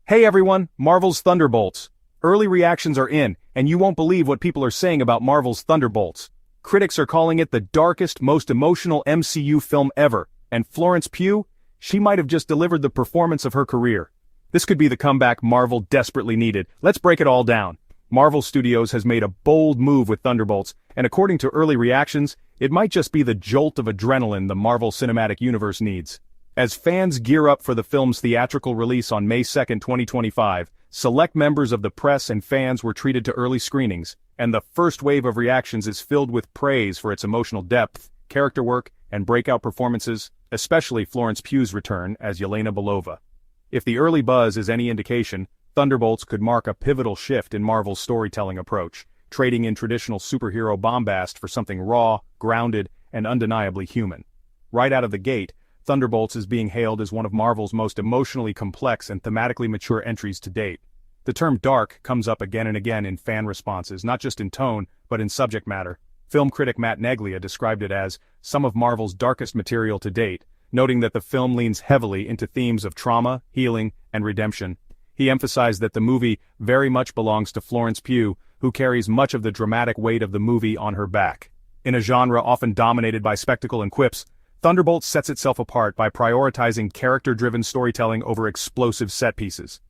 Hey everyone, Marvel's Thunderbolts. Early reactions are in, and you won't believe what people are saying about Marvel's Thunderbolts. Critics are calling it the darkest, most emotional MCU film ever, and Florence Pugh, she might have just delivered the performance of her career. This could be the comeback Marvel desperately needed. Let's break it all down. Marvel Studios has made a bold move with Thunderbolts, and according to early reactions, it might just be the jolt of adrenaline the Marvel Cinematic Universe needs. As fans gear up for the film's theatrical release on May 2, 2025, select members of the press and fans were treated to early screenings, and the first wave of reactions is filled with praise for its emotional depth, character work, and breakout performances, especially Florence Pugh's return as Yelena Belova. If the early buzz is any indication, Thunderbolts could mark a pivotal shift in Marvel's storytelling approach, trading in traditional superhero bombast for something raw, grounded, and undeniably human. Right out of the gate, Thunderbolts is being hailed as one of Marvel's most emotionally complex and thematically mature entries to date. The term dark comes up again and again in fan responses, not just in tone, but in subject matter. Film critic Matt Neglia described it as some of Marvel's darkest material to date, noting that the film leans heavily into themes of trauma, healing, and redemption. He emphasized that the movie very much belongs to Florence Pugh, who carries much of the dramatic weight of the movie on her back. In a genre often dominated by spectacle and quips, Thunderbolts sets itself apart by prioritizing character-driven storytelling over explosive set pieces.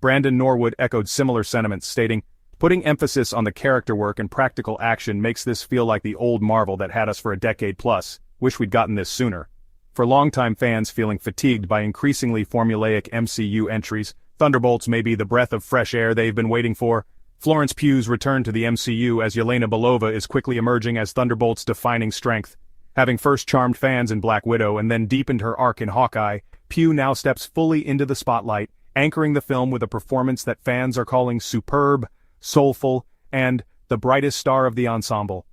Brandon Norwood echoed similar sentiments, stating, "Putting emphasis on the character work and practical action makes this feel like the old Marvel that had us for a decade plus. Wish we'd gotten this sooner." For longtime fans feeling fatigued by increasingly formulaic MCU entries, Thunderbolts may be the breath of fresh air they've been waiting for. Florence Pugh's return to the MCU as Yelena Belova is quickly emerging as Thunderbolts' defining strength. Having first charmed fans in Black Widow and then deepened her arc in Hawkeye, Pugh now steps fully into the spotlight, anchoring the film with a performance that fans are calling superb, soulful, and the brightest star of the ensemble.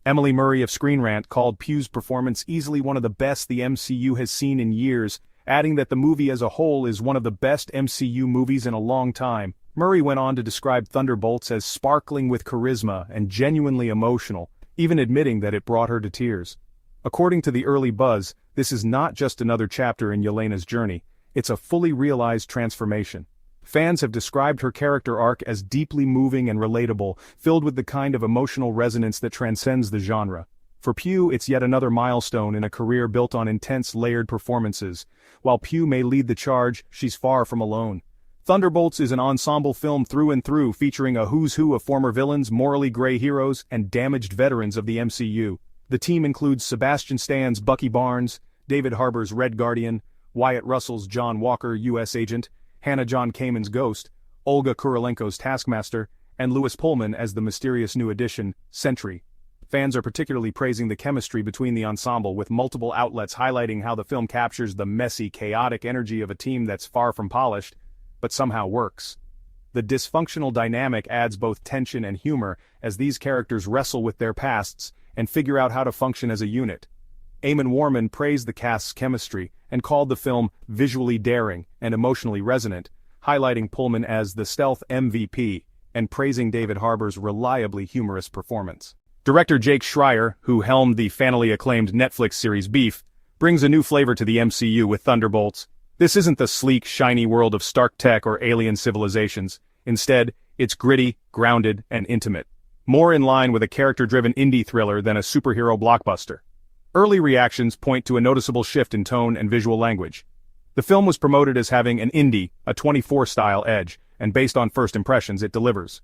Emily Murray of Screen Rant called Pugh's performance easily one of the best the MCU has seen in years, adding that the movie as a whole is one of the best MCU movies in a long time. Murray went on to describe Thunderbolts as sparkling with charisma and genuinely emotional, even admitting that it brought her to tears. According to the early buzz, this is not just another chapter in Yelena's journey, it's a fully realized transformation. Fans have described her character arc as deeply moving and relatable, filled with the kind of emotional resonance that transcends the genre. For Pugh, it's yet another milestone in a career built on intense layered performances. While Pugh may lead the charge, she's far from alone. Thunderbolts is an ensemble film through and through, featuring a who's who of former villains, morally gray heroes, and damaged veterans of the MCU. The team includes Sebastian Stan's Bucky Barnes, David Harbour's Red Guardian, Wyatt Russell's John Walker, U.S. Agent, Hannah John Kamen's Ghost, Olga Kurylenko's Taskmaster, and Louis Pullman as the mysterious new addition, Sentry. Fans are particularly praising the chemistry between the ensemble, with multiple outlets highlighting how the film captures the messy, chaotic energy of a team that's far from polished, but somehow works. The dysfunctional dynamic adds both tension and humor as these characters wrestle with their pasts and figure out how to function as a unit. Eamon Warman praised the cast's chemistry and called the film visually daring and emotionally resonant, highlighting Pullman as the stealth MVP and praising David Harbour's reliably humorous performance. Director Jake Schreier, who helmed the fanally acclaimed Netflix series Beef, brings a new flavor to the MCU with Thunderbolts. This isn't the sleek, shiny world of stark tech or alien civilizations. Instead, it's gritty, grounded, and intimate. More in line with a character-driven indie thriller than a superhero blockbuster. Early reactions point to a noticeable shift in tone and visual language. The film was promoted as having an indie, a 24-style edge, and based on first impressions, it delivers.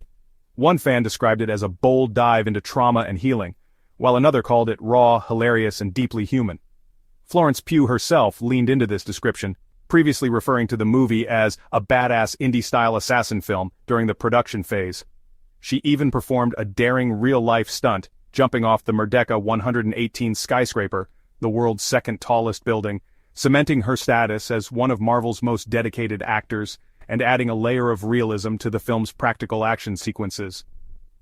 One fan described it as a bold dive into trauma and healing, while another called it raw, hilarious, and deeply human. Florence Pugh herself leaned into this description, previously referring to the movie as a badass indie-style assassin film during the production phase. She even performed a daring real-life stunt, jumping off the Merdeka 118 skyscraper, the world's second tallest building, cementing her status as one of Marvel's most dedicated actors, and adding a layer of realism to the film's practical action sequences.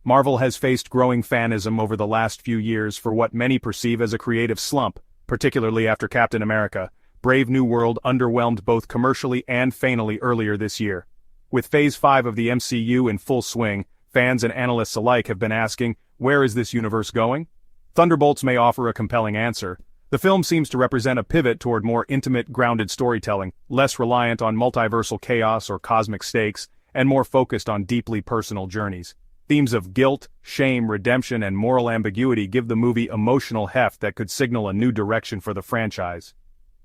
Marvel has faced growing fanism over the last few years for what many perceive as a creative slump, particularly after Captain America. Brave New World underwhelmed both commercially and fanily earlier this year. With Phase 5 of the MCU in full swing, fans and analysts alike have been asking, where is this universe going? Thunderbolts may offer a compelling answer. The film seems to represent a pivot toward more intimate, grounded storytelling, less reliant on multiversal chaos or cosmic stakes, and more focused on deeply personal journeys. Themes of guilt, shame, redemption, and moral ambiguity give the movie emotional heft that could signal a new direction for the franchise.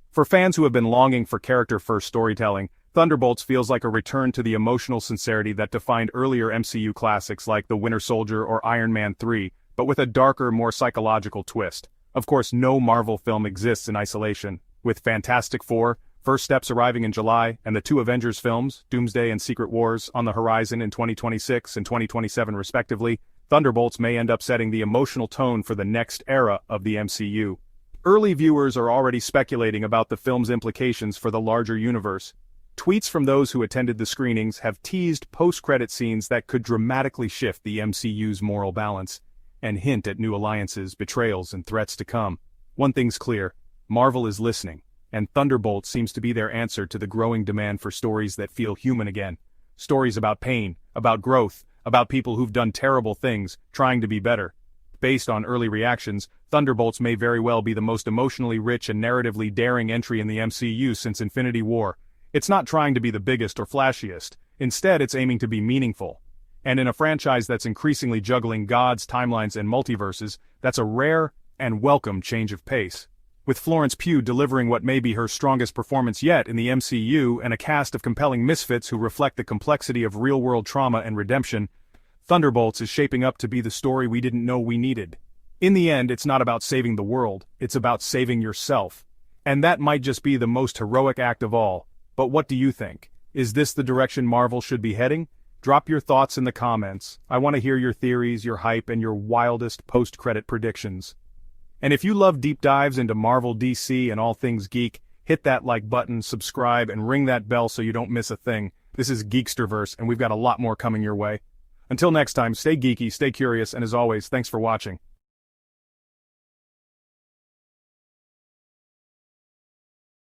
For fans who have been longing for character-first storytelling, Thunderbolts feels like a return to the emotional sincerity that defined earlier MCU classics like The Winter Soldier or Iron Man 3, but with a darker, more psychological twist. Of course, no Marvel film exists in isolation. With Fantastic Four, First Steps arriving in July, and the two Avengers films, Doomsday and Secret Wars, on the horizon in 2026 and 2027 respectively, Thunderbolts may end up setting the emotional tone for the next era of the MCU. Early viewers are already speculating about the film's implications for the larger universe. Tweets from those who attended the screenings have teased post-credit scenes that could dramatically shift the MCU's moral balance, and hint at new alliances, betrayals, and threats to come. One thing's clear: Marvel is listening, and Thunderbolt seems to be their answer to the growing demand for stories that feel human again. Stories about pain, about growth, about people who've done terrible things, trying to be better. Based on early reactions, Thunderbolts may very well be the most emotionally rich and narratively daring entry in the MCU since Infinity War. It's not trying to be the biggest or flashiest. Instead, it's aiming to be meaningful. And in a franchise that's increasingly juggling gods, timelines, and multiverses, that's a rare and welcome change of pace. With Florence Pugh delivering what may be her strongest performance yet in the MCU and a cast of compelling misfits who reflect the complexity of real-world trauma and redemption, Thunderbolts is shaping up to be the story we didn't know we needed. In the end, it's not about saving the world, it's about saving yourself. And that might just be the most heroic act of all. But what do you think? Is this the direction Marvel should be heading? Drop your thoughts in the comments. I want to hear your theories, your hype, and your wildest post-credit predictions. And if you love deep dives into Marvel, DC, and all things geek, hit that like button, subscribe, and ring that bell so you don't miss a thing. This is Geeksterverse, and we've got a lot more coming your way. Until next time, stay geeky, stay curious, and as always, thanks for watching.